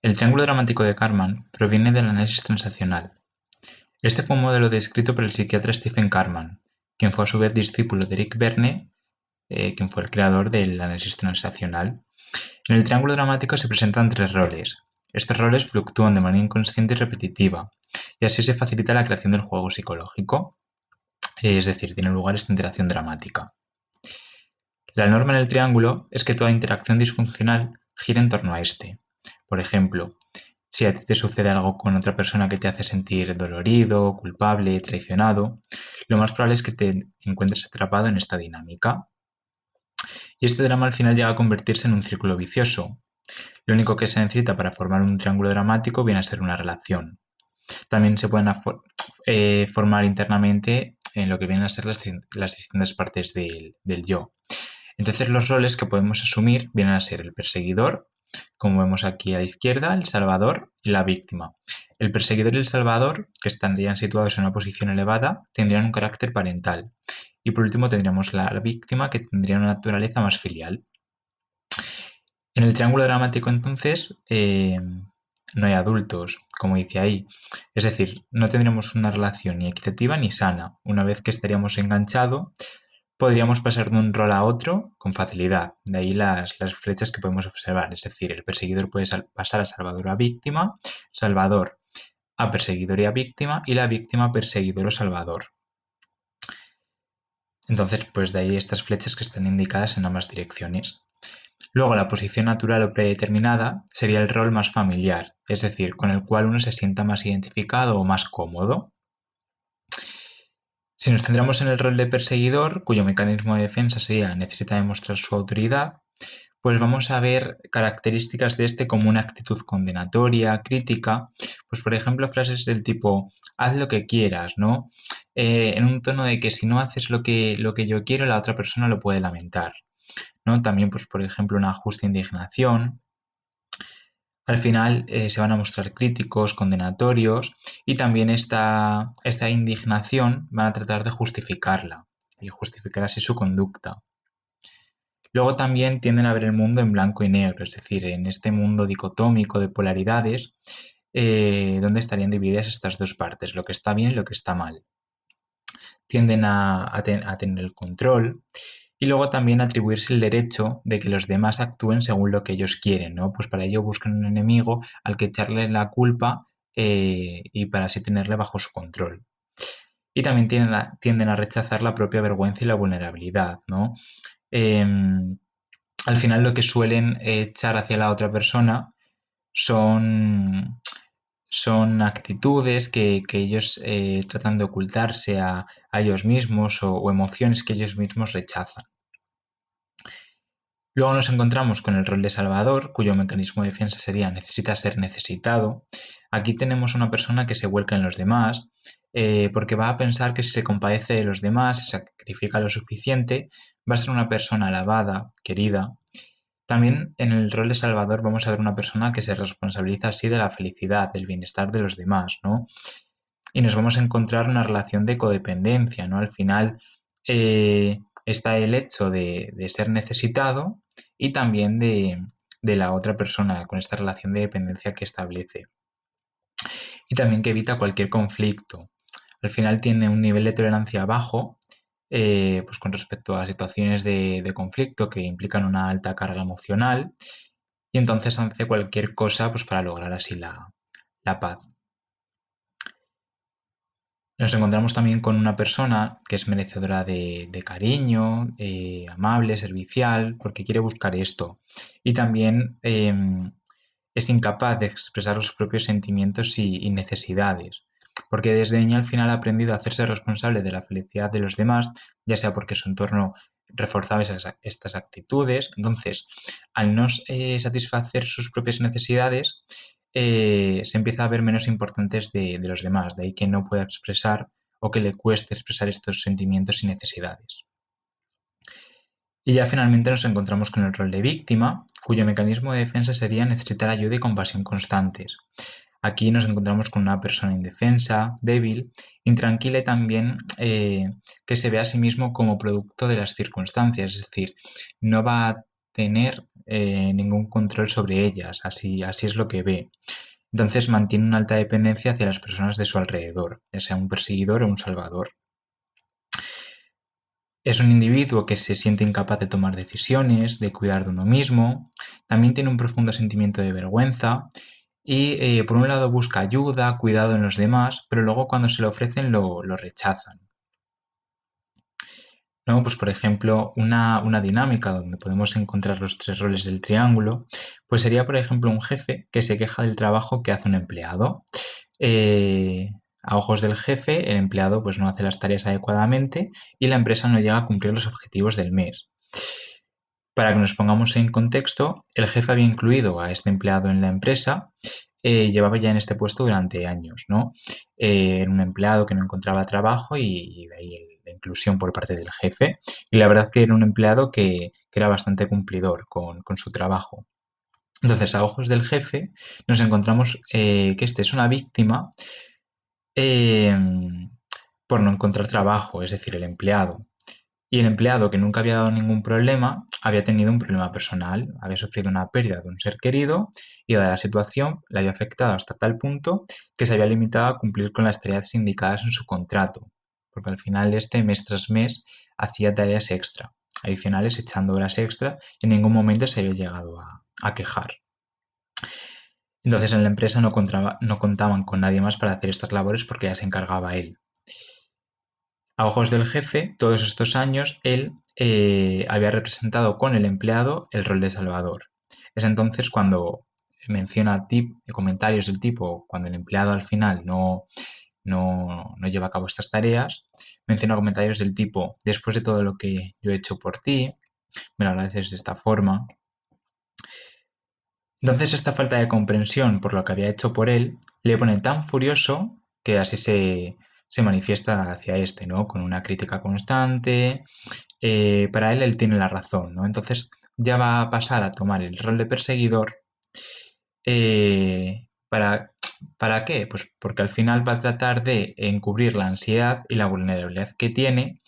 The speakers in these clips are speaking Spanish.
El triángulo dramático de Karman proviene del análisis transaccional. Este fue un modelo descrito por el psiquiatra Stephen Karman, quien fue a su vez discípulo de Eric Berne, quien fue el creador del análisis transaccional. En el triángulo dramático se presentan tres roles. Estos roles fluctúan de manera inconsciente y repetitiva, y así se facilita la creación del juego psicológico, es decir, tiene lugar esta interacción dramática. La norma en el triángulo es que toda interacción disfuncional gira en torno a este. Por ejemplo, si a ti te sucede algo con otra persona que te hace sentir dolorido, culpable, traicionado, lo más probable es que te encuentres atrapado en esta dinámica. Y este drama al final llega a convertirse en un círculo vicioso. Lo único que se necesita para formar un triángulo dramático viene a ser una relación. También se pueden formar internamente en lo que vienen a ser las distintas partes del yo. Entonces los roles que podemos asumir vienen a ser el perseguidor, como vemos aquí a la izquierda, el salvador y la víctima. El perseguidor y el salvador, que estarían situados en una posición elevada, tendrían un carácter parental. Y por último tendríamos la víctima, que tendría una naturaleza más filial. En el triángulo dramático entonces no hay adultos, como dice ahí. Es decir, no tendremos una relación ni equitativa ni sana. Una vez que estaríamos enganchados, podríamos pasar de un rol a otro con facilidad. De ahí las flechas que podemos observar. Es decir, el perseguidor puede pasar a salvador o a víctima, salvador a perseguidor y a víctima, y la víctima a perseguidor o salvador. Entonces, pues de ahí estas flechas que están indicadas en ambas direcciones. Luego, la posición natural o predeterminada sería el rol más familiar, es decir, con el cual uno se sienta más identificado o más cómodo. Si nos centramos en el rol de perseguidor, cuyo mecanismo de defensa sería necesita demostrar su autoridad, pues vamos a ver características de este como una actitud condenatoria, crítica, pues por ejemplo frases del tipo haz lo que quieras, ¿no? En un tono de que si no haces lo que yo quiero, la otra persona lo puede lamentar, ¿no? También, pues por ejemplo, una justa indignación. Al final se van a mostrar críticos, condenatorios y también esta indignación van a tratar de justificarla y justificar así su conducta. Luego también tienden a ver el mundo en blanco y negro, es decir, en este mundo dicotómico de polaridades, donde estarían divididas estas dos partes, lo que está bien y lo que está mal. Tienden a tener el control y luego también atribuirse el derecho de que los demás actúen según lo que ellos quieren, ¿no? Pues para ello buscan un enemigo al que echarle la culpa y para así tenerle bajo su control. Y también tienden a rechazar la propia vergüenza y la vulnerabilidad, ¿no? Al final lo que suelen echar hacia la otra persona son, son actitudes que ellos tratan de ocultarse a ellos mismos o emociones que ellos mismos rechazan. Luego nos encontramos con el rol de salvador, cuyo mecanismo de defensa sería necesita ser necesitado. Aquí tenemos una persona que se vuelca en los demás, porque va a pensar que si se compadece de los demás, se sacrifica lo suficiente, va a ser una persona alabada, querida. También en el rol de salvador vamos a ver una persona que se responsabiliza así de la felicidad, del bienestar de los demás, ¿no? Y nos vamos a encontrar una relación de codependencia, ¿no? Al final está el hecho de ser necesitado y también de la otra persona con esta relación de dependencia que establece. Y también que evita cualquier conflicto. Al final tiene un nivel de tolerancia bajo, pues con respecto a situaciones de conflicto que implican una alta carga emocional y entonces hace cualquier cosa pues, para lograr así la paz. Nos encontramos también con una persona que es merecedora de cariño, amable, servicial, porque quiere buscar esto. Y también es incapaz de expresar los propios sentimientos y necesidades, porque desde niña al final ha aprendido a hacerse responsable de la felicidad de los demás, ya sea porque su entorno reforzaba estas actitudes. Entonces, al no satisfacer sus propias necesidades, se empieza a ver menos importantes de los demás, de ahí que no pueda expresar o que le cueste expresar estos sentimientos y necesidades. Y ya finalmente nos encontramos con el rol de víctima, cuyo mecanismo de defensa sería necesitar ayuda y compasión constantes. Aquí nos encontramos con una persona indefensa, débil, intranquila y también que se ve a sí mismo como producto de las circunstancias, es decir, no va tener ningún control sobre ellas, así es lo que ve. Entonces mantiene una alta dependencia hacia las personas de su alrededor, ya sea un perseguidor o un salvador. Es un individuo que se siente incapaz de tomar decisiones, de cuidar de uno mismo, también tiene un profundo sentimiento de vergüenza y por un lado busca ayuda, cuidado en los demás, pero luego cuando se lo ofrecen lo rechazan. ¿No? Pues por ejemplo, una dinámica donde podemos encontrar los tres roles del triángulo, pues sería por ejemplo un jefe que se queja del trabajo que hace un empleado. Eh, a ojos del jefe, el empleado pues no hace las tareas adecuadamente y la empresa no llega a cumplir los objetivos del mes. Para que nos pongamos en contexto, el jefe había incluido a este empleado en la empresa, llevaba ya en este puesto durante años, ¿no? Era un empleado que no encontraba trabajo y de ahí la inclusión por parte del jefe. Y la verdad que era un empleado que era bastante cumplidor con su trabajo. Entonces, a ojos del jefe, nos encontramos que este es una víctima eh, por no encontrar trabajo, es decir, el empleado. Y el empleado, que nunca había dado ningún problema, había tenido un problema personal, había sufrido una pérdida de un ser querido y dada la situación le había afectado hasta tal punto que se había limitado a cumplir con las tareas indicadas en su contrato, porque al final este mes tras mes hacía tareas extra, adicionales echando horas extra y en ningún momento se había llegado a quejar. Entonces en la empresa no contaban con nadie más para hacer estas labores porque ya se encargaba él. A ojos del jefe, todos estos años, él había representado con el empleado el rol de salvador. Es entonces cuando menciona comentarios del tipo, cuando el empleado al final no lleva a cabo estas tareas, menciona comentarios del tipo, después de todo lo que yo he hecho por ti, me lo agradeces de esta forma. Entonces esta falta de comprensión por lo que había hecho por él le pone tan furioso que así se manifiesta hacia este, ¿no? Con una crítica constante. Para él tiene la razón, ¿no? Entonces ya va a pasar a tomar el rol de perseguidor. eh, ¿para, ¿Para qué? Pues porque al final va a tratar de encubrir la ansiedad y la vulnerabilidad que tiene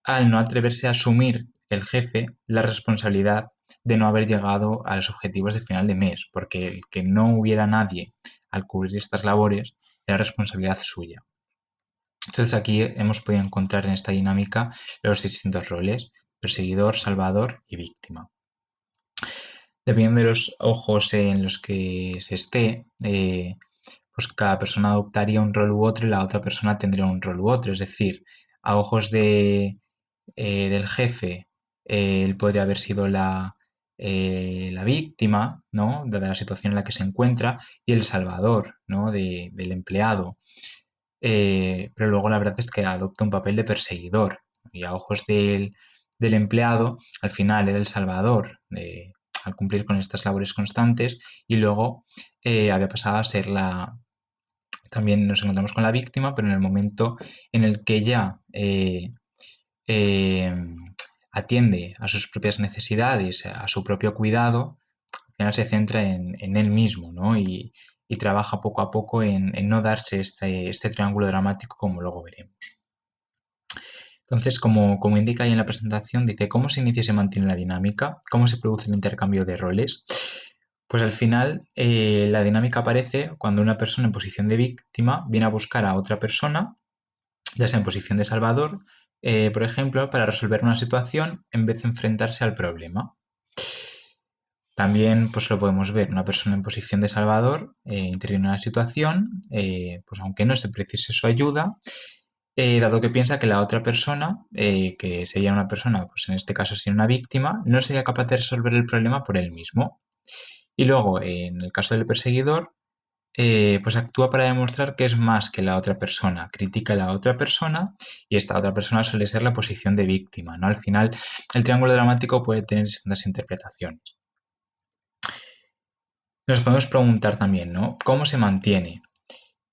al no atreverse a asumir el jefe la responsabilidad de no haber llegado a los objetivos de final de mes, porque el que no hubiera nadie al cubrir estas labores era responsabilidad suya. Entonces aquí hemos podido encontrar en esta dinámica los distintos roles, perseguidor, salvador y víctima. Dependiendo de los ojos en los que se esté, pues cada persona adoptaría un rol u otro y la otra persona tendría un rol u otro. Es decir, a ojos del jefe, él podría haber sido la víctima, ¿no? De la situación en la que se encuentra, y el salvador, ¿no? Del empleado. Pero luego la verdad es que adopta un papel de perseguidor y a ojos del empleado, al final era el salvador al cumplir con estas labores constantes y luego había pasado a ser también nos encontramos con la víctima, pero en el momento en el que ya eh, atiende a sus propias necesidades, a su propio cuidado, al final se centra en él mismo, ¿no? Y trabaja poco a poco en no darse este triángulo dramático como luego veremos. Entonces, como indica ahí en la presentación, dice cómo se inicia y se mantiene la dinámica, cómo se produce el intercambio de roles. Pues al final la dinámica aparece cuando una persona en posición de víctima viene a buscar a otra persona, ya sea en posición de salvador, por ejemplo, para resolver una situación en vez de enfrentarse al problema. También pues lo podemos ver, una persona en posición de salvador interviene en una situación, pues aunque no se precise su ayuda, dado que piensa que la otra persona, que sería una persona, pues en este caso sería una víctima, no sería capaz de resolver el problema por él mismo. Y luego, en el caso del perseguidor, pues actúa para demostrar que es más que la otra persona, critica a la otra persona y esta otra persona suele ser la posición de víctima, ¿no? Al final, el triángulo dramático puede tener distintas interpretaciones. Nos podemos preguntar también, ¿no? ¿Cómo se mantiene?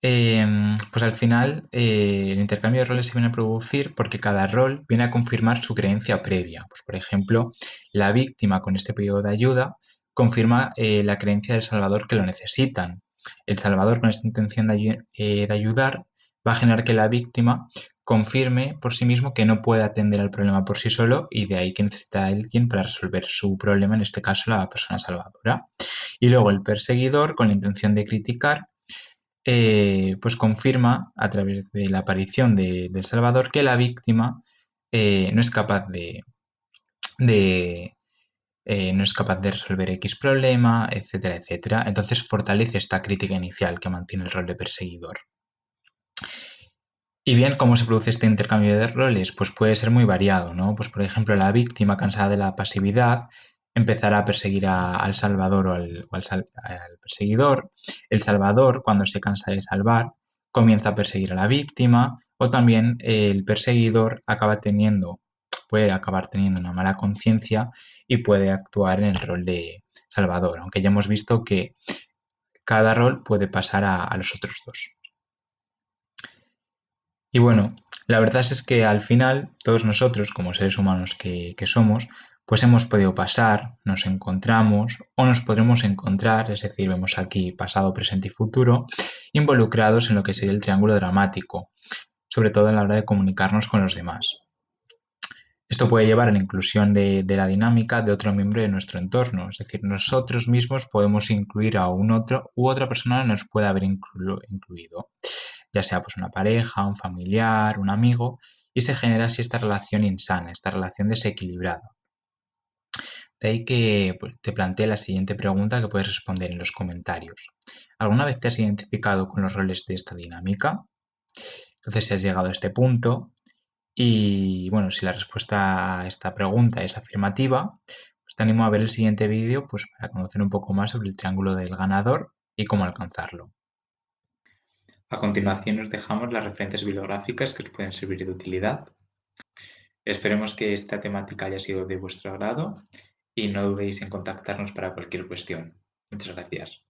Pues al final el intercambio de roles se viene a producir porque cada rol viene a confirmar su creencia previa. Pues por ejemplo, la víctima con este pedido de ayuda confirma la creencia del salvador que lo necesitan. El salvador con esta intención de ayudar va a generar que la víctima confirme por sí mismo que no puede atender al problema por sí solo y de ahí que necesita a alguien para resolver su problema, en este caso la persona salvadora. Y luego el perseguidor, con la intención de criticar, pues confirma a través de la aparición del Salvador que la víctima no es capaz de no es capaz de resolver X problema, etcétera, etcétera. Entonces fortalece esta crítica inicial que mantiene el rol de perseguidor. Y bien, ¿cómo se produce este intercambio de roles? Pues puede ser muy variado, ¿no? Pues por ejemplo, la víctima cansada de la pasividad empezará a perseguir al salvador al perseguidor. El salvador, cuando se cansa de salvar, comienza a perseguir a la víctima. O también el perseguidor puede acabar teniendo una mala conciencia y puede actuar en el rol de salvador, aunque ya hemos visto que cada rol puede pasar a los otros dos. Y bueno, la verdad es que al final todos nosotros, como seres humanos que somos, pues hemos podido pasar, nos encontramos o nos podremos encontrar, es decir, vemos aquí pasado, presente y futuro, involucrados en lo que sería el triángulo dramático, sobre todo a la hora de comunicarnos con los demás. Esto puede llevar a la inclusión de la dinámica de otro miembro de nuestro entorno, es decir, nosotros mismos podemos incluir a un otro u otra persona nos puede haber incluido, ya sea pues una pareja, un familiar, un amigo, y se genera así esta relación insana, esta relación desequilibrada. De ahí que pues, te planteé la siguiente pregunta que puedes responder en los comentarios. ¿Alguna vez te has identificado con los roles de esta dinámica? Entonces, si has llegado a este punto, y bueno, si la respuesta a esta pregunta es afirmativa, pues te animo a ver el siguiente vídeo pues, para conocer un poco más sobre el triángulo del ganador y cómo alcanzarlo. A continuación os dejamos las referencias bibliográficas que os pueden servir de utilidad. Esperemos que esta temática haya sido de vuestro agrado y no dudéis en contactarnos para cualquier cuestión. Muchas gracias.